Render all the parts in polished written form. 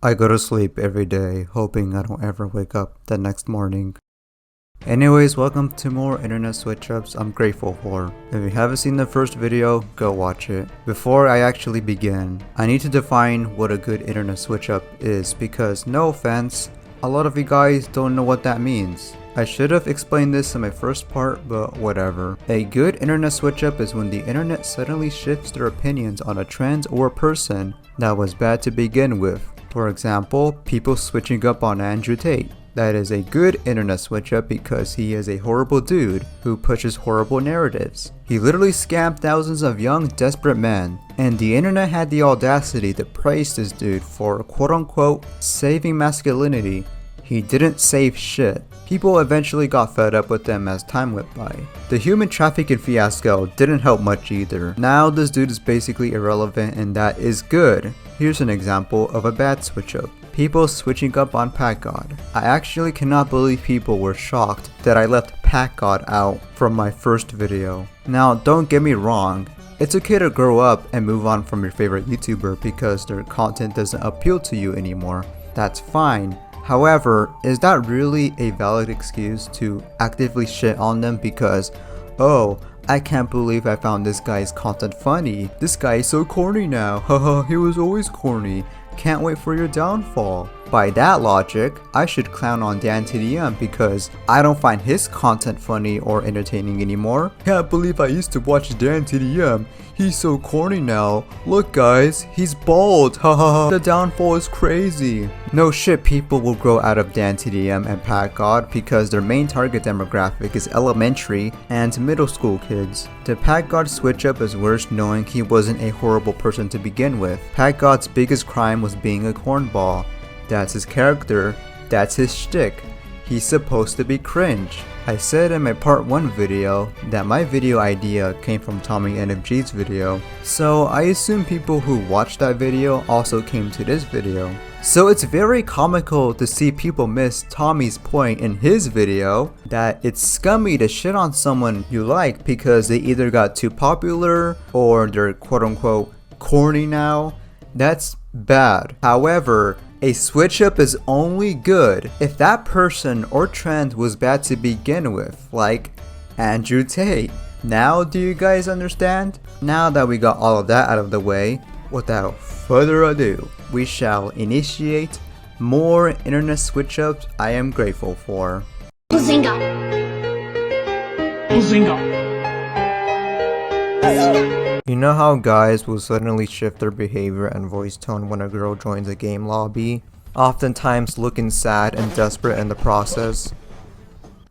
I go to sleep every day, hoping I don't ever wake up the next morning. Anyways, welcome to more internet switch-ups I'm grateful for. If you haven't seen the first video, go watch it. Before I actually begin, I need to define what a good internet switch-up is because, no offense, a lot of you guys don't know what that means. I should have explained this in my first part, but whatever. A good internet switch-up is when the internet suddenly shifts their opinions on a trend or a person that was bad to begin with. For example, people switching up on Andrew Tate. That is a good internet switch up because he is a horrible dude who pushes horrible narratives. He literally scammed thousands of young, desperate men, and the internet had the audacity to praise this dude for quote-unquote saving masculinity. He didn't save shit. People eventually got fed up with them as time went by. The human trafficking fiasco didn't help much either. Now this dude is basically irrelevant and that is good. Here's an example of a bad switch up. People switching up on Pat God. I actually cannot believe people were shocked that I left Pat God out from my first video. Now don't get me wrong, it's okay to grow up and move on from your favorite YouTuber because their content doesn't appeal to you anymore. That's fine. However, is that really a valid excuse to actively shit on them because, oh, I can't believe I found this guy's content funny. This guy is so corny now. Haha, he was always corny. Can't wait for your downfall. By that logic, I should clown on Dan because I don't find his content funny or entertaining anymore. Can't believe I used to watch Dan He's so corny now. Look guys, he's bald. Haha, the downfall is crazy. No shit, people will grow out of Dan and Pat God because their main target demographic is elementary and middle school kids. The Pat God switch up is worse knowing he wasn't a horrible person to begin with. Pat God's biggest crime was being a cornball. That's his character, that's his shtick. He's supposed to be cringe. I said in my part 1 video that my video idea came from Tommy NFG's video, so I assume people who watched that video also came to this video. So it's very comical to see people miss Tommy's point in his video that it's scummy to shit on someone you like because they either got too popular or they're quote unquote corny now. That's bad. However, a switch up is only good if that person or trend was bad to begin with, like Andrew Tate. Now do you guys understand? Now that we got all of that out of the way, without further ado, we shall initiate more internet switch ups I am grateful for. Bazinga! Bazinga! Bazinga! You know how guys will suddenly shift their behavior and voice tone when a girl joins a game lobby? Oftentimes looking sad and desperate in the process?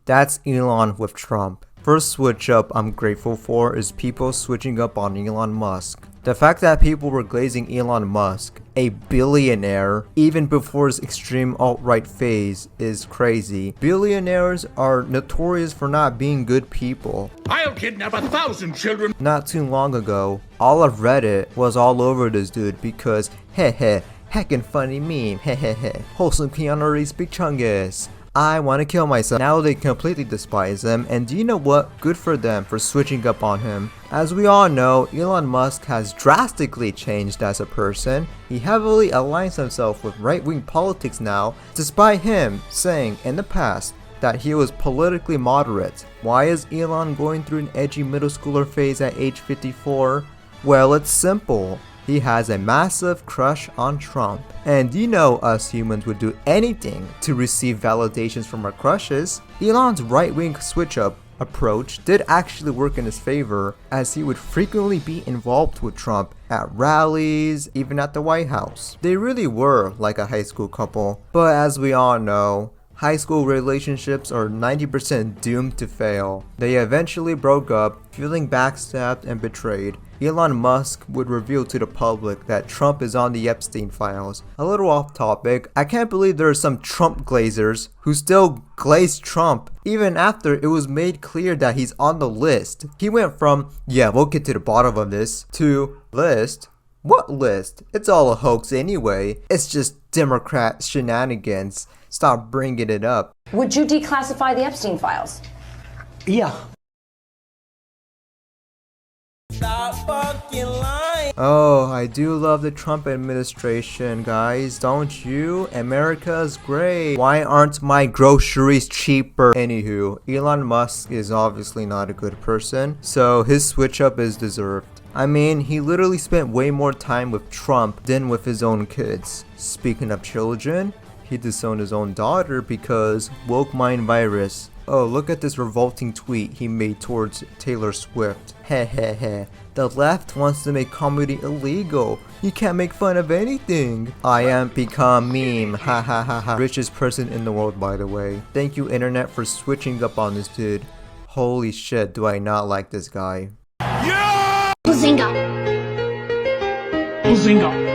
That's Elon with Trump. First switch up I'm grateful for is people switching up on Elon Musk. The fact that people were glazing Elon Musk, a billionaire, even before his extreme alt-right phase is crazy. Billionaires are notorious for not being good people. I'll kidnap 1,000 children. Not too long ago, all of Reddit was all over this dude because heh heckin' funny meme, heh wholesome Keanu Reeves big chungus. I want to kill myself. Now they completely despise him, and do you know what? Good for them for switching up on him. As we all know, Elon Musk has drastically changed as a person. He heavily aligns himself with right-wing politics now, despite him saying in the past that he was politically moderate. Why is Elon going through an edgy middle schooler phase at age 54? Well, it's simple. He has a massive crush on Trump. And you know us humans would do anything to receive validations from our crushes. Elon's right-wing switch-up approach did actually work in his favor as he would frequently be involved with Trump at rallies, even at the White House. They really were like a high school couple. But as we all know, high school relationships are 90% doomed to fail. They eventually broke up, feeling backstabbed and betrayed. Elon Musk would reveal to the public that Trump is on the Epstein files. A little off topic, I can't believe there are some Trump glazers who still glaze Trump even after it was made clear that he's on the list. He went from, yeah, we'll get to the bottom of this, to list? What list? It's all a hoax anyway. It's just Democrat shenanigans. Stop bringing it up. Would you declassify the Epstein files? Yeah. Stop fucking lying. Oh, I do love the Trump administration, guys. Don't you? America's great. Why aren't my groceries cheaper? Anywho, Elon Musk is obviously not a good person, so his switch up is deserved. I mean, he literally spent way more time with Trump than with his own kids. Speaking of children, he disowned his own daughter because woke mind virus. Oh, look at this revolting tweet he made towards Taylor Swift. Heh heh heh. The left wants to make comedy illegal. You can't make fun of anything. I am become meme. Ha ha ha ha. Richest person in the world, by the way. Thank you, internet, for switching up on this dude. Holy shit, do I not like this guy. Yeah! Bazinga! Bazinga!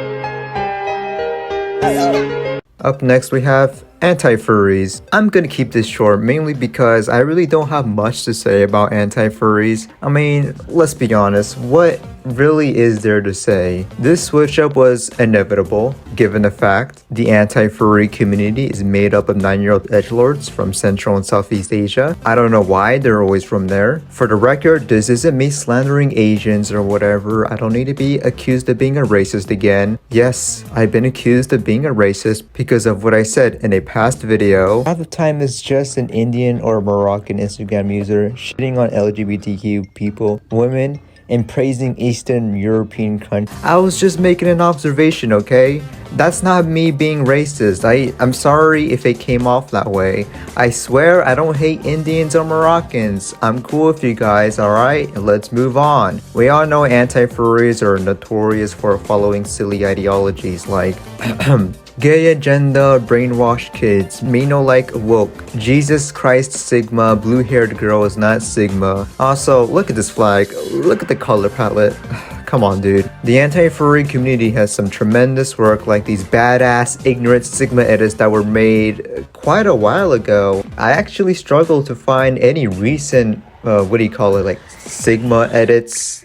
Up next we have anti-furries. I'm gonna keep this short mainly because I really don't have much to say about anti-furries. I mean, let's be honest, what really is there to say? This switch up was inevitable given the fact the anti-furry community is made up of 9-year-old edgelords from Central and Southeast Asia. I don't know why they're always from there. For the record, this isn't me slandering Asians or whatever. I don't need to be accused of being a racist again. Yes, I've been accused of being a racist because of what I said in a past video. Half the time it's just an Indian or Moroccan Instagram user shitting on LGBTQ people, women, and praising Eastern European countries. I was just making an observation, okay? That's not me being racist. I'm sorry if it came off that way. I swear I don't hate Indians or Moroccans. I'm cool with you guys, alright? Let's move on. We all know anti-furries are notorious for following silly ideologies like gay agenda, brainwashed kids, me no like woke, Jesus Christ Sigma, blue haired girl is not Sigma. Also, look at this flag, look at the color palette. Come on, dude. The anti-furry community has some tremendous work like these badass ignorant Sigma edits that were made quite a while ago. I actually struggle to find any recent what do you call it, like Sigma edits,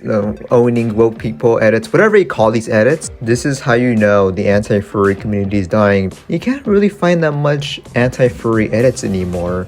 owning woke people edits, whatever you call these edits. This is how you know the anti-furry community is dying. You can't really find that much anti-furry edits anymore.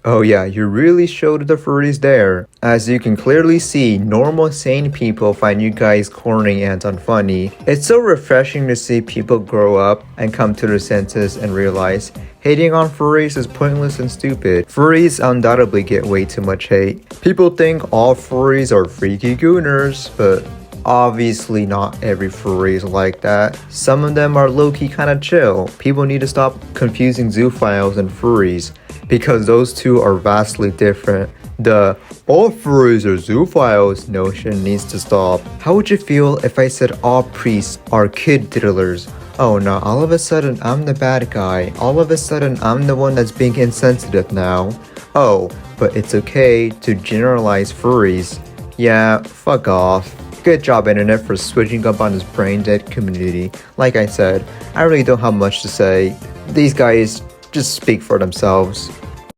Oh yeah, you really showed the furries there. As you can clearly see, normal sane people find you guys corny and unfunny. It's so refreshing to see people grow up and come to their senses and realize hating on furries is pointless and stupid. Furries undoubtedly get way too much hate. People think all furries are freaky gooners, but obviously not every furry is like that. Some of them are low-key kinda chill. People need to stop confusing zoophiles and furries, because those two are vastly different. The all furries are zoophiles notion needs to stop. How would you feel if I said all priests are kid diddlers? Oh no, all of a sudden I'm the bad guy. All of a sudden I'm the one that's being insensitive now. Oh, but it's okay to generalize furries. Yeah, fuck off. Good job, internet, for switching up on this brain dead community. Like I said, I really don't have much to say. These guys just speak for themselves.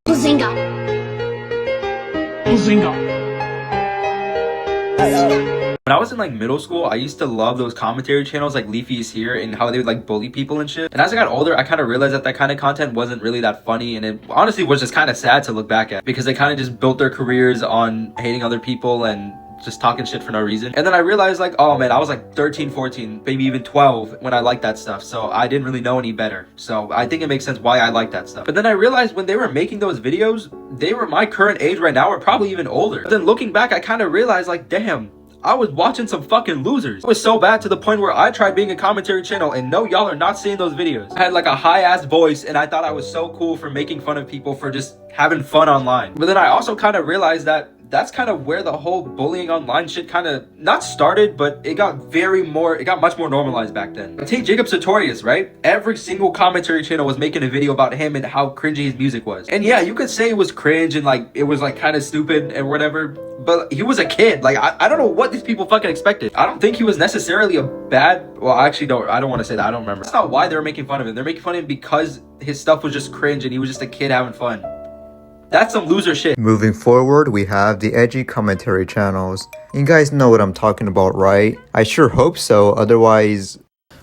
Bazinga! Bazinga! When I was in like middle school, I used to love those commentary channels like Leafy is Here and how they would like bully people and shit. And as I got older, I kind of realized that kind of content wasn't really that funny, and it honestly was just kind of sad to look back at, because they kind of just built their careers on hating other people and just talking shit for no reason. And then I realized like, oh man, I was like 13, 14, maybe even 12 when I liked that stuff. So I didn't really know any better. So I think it makes sense why I like that stuff. But then I realized when they were making those videos, they were my current age right now, or probably even older. But then looking back, I kind of realized like, damn, I was watching some fucking losers. It was so bad to the point where I tried being a commentary channel, and no, y'all are not seeing those videos. I had like a high-ass voice, and I thought I was so cool for making fun of people for just having fun online. But then I also kind of realized that that's kind of where the whole bullying online shit kind of not started, but it got much more normalized back then. Take Jacob Sartorius, right? Every single commentary channel was making a video about him and how cringy his music was. And yeah, you could say it was cringe and like it was like kind of stupid and whatever, but he was a kid. Like I don't know what these people fucking expected. I don't think he was necessarily a bad, well, I actually don't want to say that, I don't remember. That's not why they were making fun of him. They're making fun of him because his stuff was just cringe and he was just a kid having fun. That's some loser shit. Moving forward, we have the edgy commentary channels. You guys know what I'm talking about, right? I sure hope so, otherwise...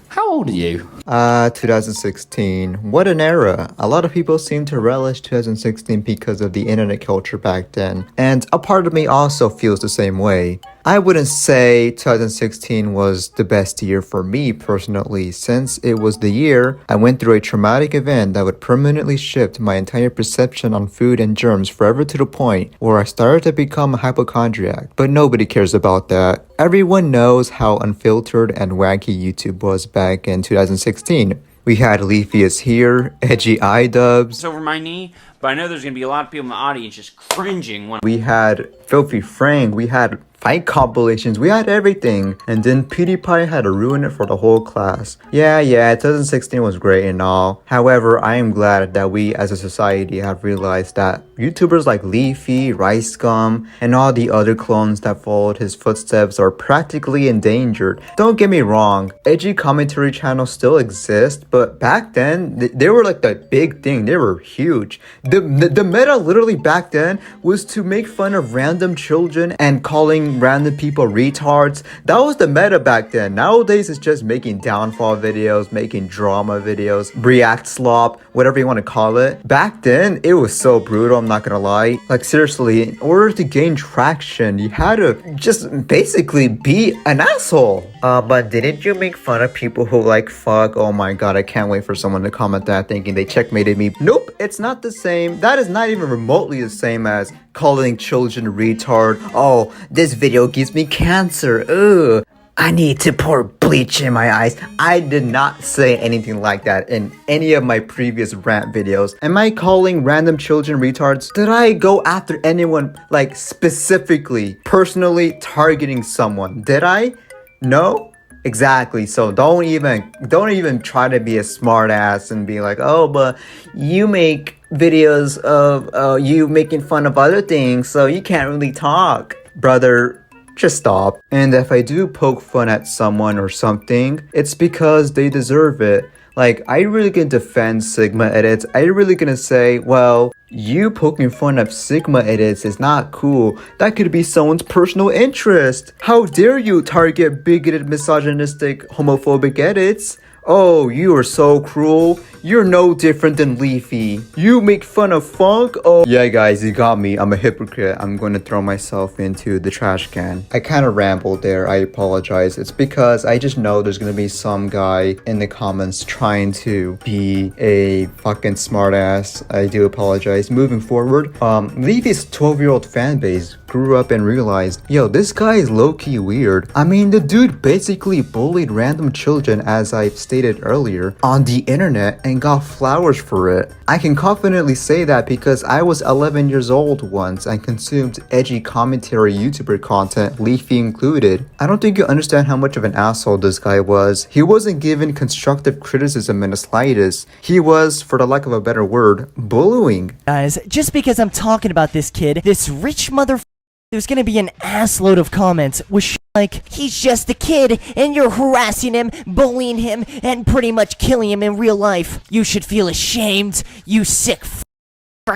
How old are you? 2016. What an era. A lot of people seem to relish 2016 because of the internet culture back then. And a part of me also feels the same way. I wouldn't say 2016 was the best year for me personally, since it was the year I went through a traumatic event that would permanently shift my entire perception on food and germs forever, to the point where I started to become a hypochondriac. But nobody cares about that. Everyone knows how unfiltered and wacky YouTube was back in 2016. We had Leafy is here, edgy iDubbbz. Over my knee, but I know there's gonna be a lot of people in the audience just cringing when We had Filthy Frank, we had fight compilations, we had everything. And then PewDiePie had to ruin it for the whole class. Yeah, 2016 was great and all. However, I am glad that we as a society have realized that YouTubers like Leafy, Rice Gum, and all the other clones that followed his footsteps are practically endangered. Don't get me wrong, edgy commentary channels still exist, but back then, they were like the big thing. They were huge. The meta literally back then was to make fun of random children and calling random people retards. That was the meta back then. Nowadays it's just making downfall videos, making drama videos, react slop, whatever you want to call it. Back then it was so brutal, I'm not gonna lie. Like seriously, in order to gain traction, you had to just basically be an asshole. But didn't you make fun of people who like fuck? Oh my god, I can't wait for someone to comment that thinking they checkmated me. Nope, it's not the same. That is not even remotely the same as calling children retard. Oh, this video gives me cancer. Ugh. I need to pour bleach in my eyes. I did not say anything like that in any of my previous rant videos. Am I calling random children retards? Did I go after anyone, like specifically, personally targeting someone? Did I? No? Exactly. So don't even try to be a smart ass and be like, oh, but you make videos of you making fun of other things, so you can't really talk. Brother, just stop. And if I do poke fun at someone or something, it's because they deserve it. Like, I really can defend Sigma edits. I really gonna say, well, you poking fun of Sigma edits is not cool. That could be someone's personal interest. How dare you target bigoted, misogynistic, homophobic edits? Oh, you are so cruel. You're no different than Leafy. You make fun of funk? Oh. Yeah, guys, you got me. I'm a hypocrite. I'm going to throw myself into the trash can. I kind of rambled there. I apologize. It's because I just know there's going to be some guy in the comments trying to be a fucking smartass. I do apologize. Moving forward, Leafy's 12-year-old fan base grew up and realized, yo, this guy is low-key weird. I mean, the dude basically bullied random children, as I've stated earlier, on the internet and got flowers for it. I can confidently say that because I was 11 years old once and consumed edgy commentary YouTuber content, Leafy included. I don't think you understand how much of an asshole this guy was. He wasn't given constructive criticism in the slightest. He was, for the lack of a better word, bullying. Guys, just because I'm talking about this kid, this rich motherfucker, there's gonna be an assload of comments with shit like, he's just a kid, and you're harassing him, bullying him, and pretty much killing him in real life. You should feel ashamed, you sick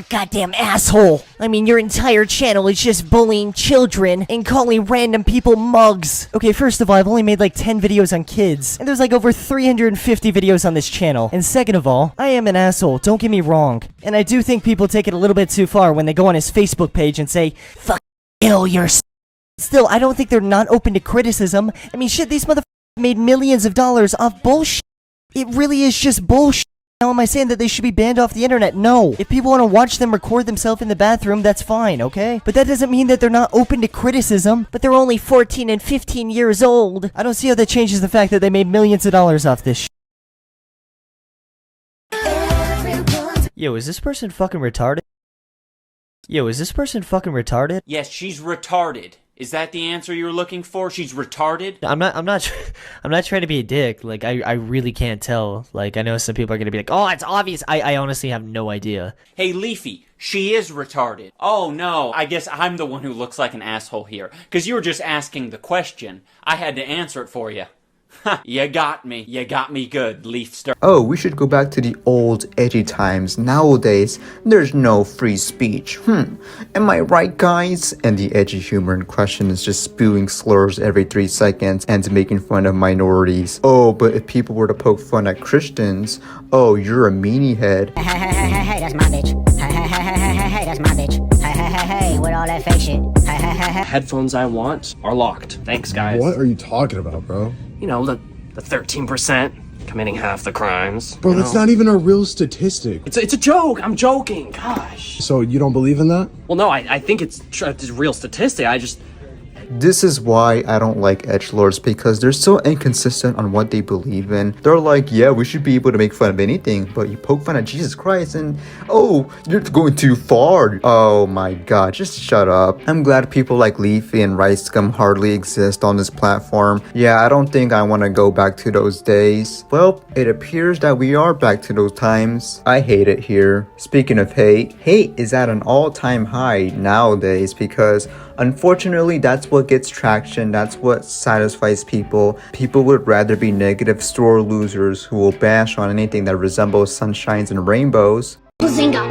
goddamn asshole. I mean, your entire channel is just bullying children and calling random people mugs. Okay, first of all, I've only made like 10 videos on kids, and there's like over 350 videos on this channel. And second of all, I am an asshole, don't get me wrong. And I do think people take it a little bit too far when they go on his Facebook page and say, fuck, kill your Still, I don't think they're not open to criticism. I mean, shit, these motherfuckers made millions of dollars off bullshit. It really is just bullshit. Now, am I saying that they should be banned off the internet? No. If people want to watch them record themselves in the bathroom, that's fine, okay? But that doesn't mean that they're not open to criticism. But they're only 14 and 15 years old. I don't see how that changes the fact that they made millions of dollars off this shit. Yo, is this person fucking retarded? yes, she's retarded. Is that the answer you were looking for? She's retarded? I'm not trying to be a dick. Like, I really can't tell. Like, I know some people are gonna be like, oh, it's obvious. I honestly have no idea. Hey, Leafy, she is retarded. Oh, no. I guess I'm the one who looks like an asshole here. Because you were just asking the question. I had to answer it for you. Ha, you got me. You got me good, Leaf Star. Oh, we should go back to the old edgy times. Nowadays, there's no free speech. Am I right, guys? And the edgy humor in question is just spewing slurs every 3 seconds and making fun of minorities. Oh, but if people were to poke fun at Christians, oh, you're a meanie head. Hey, that's my bitch. Hey, that's my bitch. Hey, with all that fake shit. Headphones I want are locked. Thanks, guys. What are you talking about, bro? You know, the 13% committing half the crimes. Bro, that's not even a real statistic. It's a joke. I'm joking. Gosh. So you don't believe in that? Well, no, I think it's a real statistic. This is why I don't like edgelords, because they're so inconsistent on what they believe in. They're like, yeah, we should be able to make fun of anything, but you poke fun at Jesus Christ and, oh, you're going too far. Oh my god, just shut up. I'm glad people like Leafy and Rice Scum hardly exist on this platform. Yeah, I don't think I want to go back to those days. Well, it appears that we are back to those times. I hate it here. Speaking of hate is at an all-time high nowadays because unfortunately, that's what gets traction, that's what satisfies people. People would rather be negative store losers who will bash on anything that resembles sunshines and rainbows. Bazinga.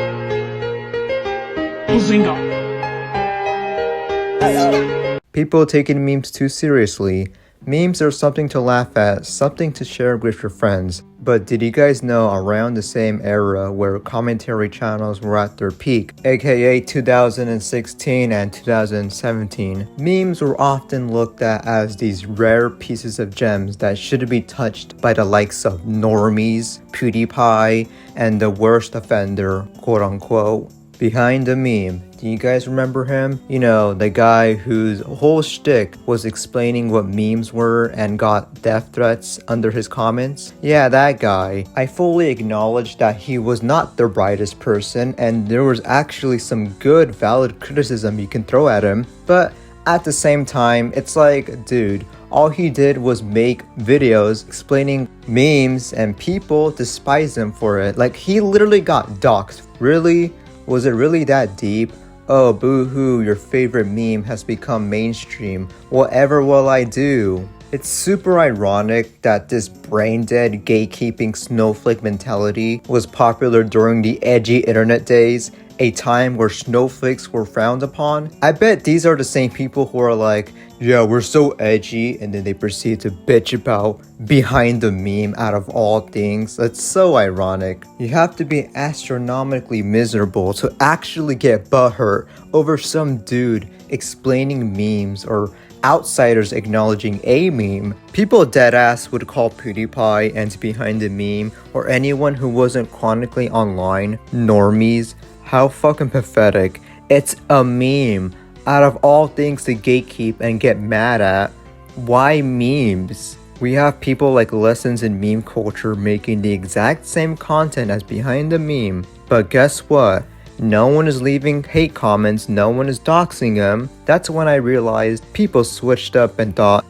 People taking memes too seriously. Memes are something to laugh at, something to share with your friends. But did you guys know around the same era where commentary channels were at their peak, aka 2016 and 2017, memes were often looked at as these rare pieces of gems that shouldn't be touched by the likes of normies, PewDiePie, and the worst offender, quote unquote. Behind the meme, do you guys remember him? You know, the guy whose whole shtick was explaining what memes were and got death threats under his comments? Yeah, that guy. I fully acknowledge that he was not the brightest person and there was actually some good, valid criticism you can throw at him, but at the same time, it's like, dude, all he did was make videos explaining memes and people despise him for it. Like, he literally got doxxed. Really? Was it really that deep? Oh, boo-hoo, your favorite meme has become mainstream. Whatever will I do? It's super ironic that this brain-dead, gatekeeping snowflake mentality was popular during the edgy internet days, a time where snowflakes were frowned upon. I bet these are the same people who are like, yeah, we're so edgy, and then they proceed to bitch about behind the meme out of all things. That's so ironic. You have to be astronomically miserable to actually get butthurt over some dude explaining memes or outsiders acknowledging a meme. People deadass would call PewDiePie and behind the meme or anyone who wasn't chronically online normies. How fucking pathetic. It's a meme. Out of all things to gatekeep and get mad at, why memes? We have people like Lessons in Meme Culture making the exact same content as behind the meme, but guess what? No one is leaving hate comments, no one is doxing them. That's when I realized people switched up and thought,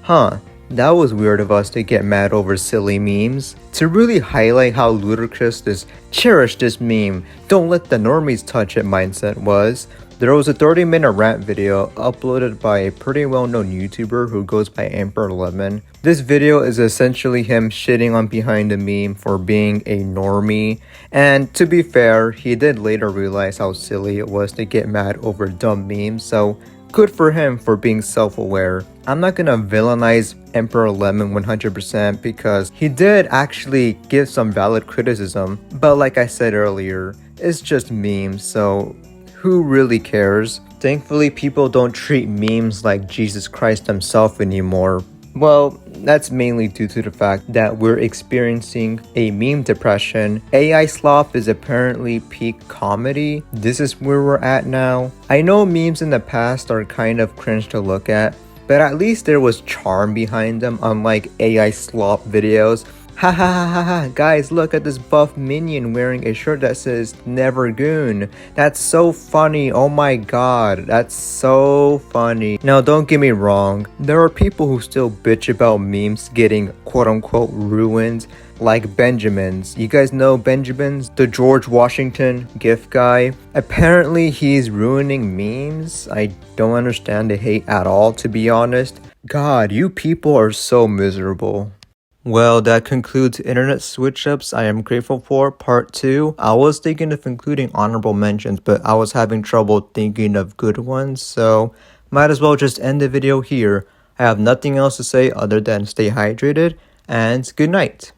that was weird of us to get mad over silly memes. To really highlight how ludicrous this cherish this meme, don't let the normies touch it mindset was, there was a 30-minute rant video uploaded by a pretty well-known YouTuber who goes by Emperor Lemon. This video is essentially him shitting on behind the meme for being a normie, and to be fair, he did later realize how silly it was to get mad over dumb memes, so good for him for being self-aware. I'm not gonna villainize Emperor Lemon 100% because he did actually give some valid criticism, but like I said earlier, it's just memes, so who really cares? Thankfully, people don't treat memes like Jesus Christ himself anymore. Well, that's mainly due to the fact that we're experiencing a meme depression. AI sloth is apparently peak comedy. This is where we're at now. I know memes in the past are kind of cringe to look at, but at least there was charm behind them, unlike AI sloth videos. Ha ha ha ha ha, guys, look at this buff minion wearing a shirt that says Never Goon. That's so funny, oh my god, that's so funny. Now don't get me wrong, there are people who still bitch about memes getting quote unquote ruined, like Benjamin's. You guys know Benjamin's, the George Washington GIF guy? Apparently he's ruining memes. I don't understand the hate at all, to be honest. God, you people are so miserable. Well, that concludes Internet Switch-Ups I am grateful for part 2. I was thinking of including honorable mentions, but I was having trouble thinking of good ones, so might as well just end the video here. I have nothing else to say other than stay hydrated, and good night.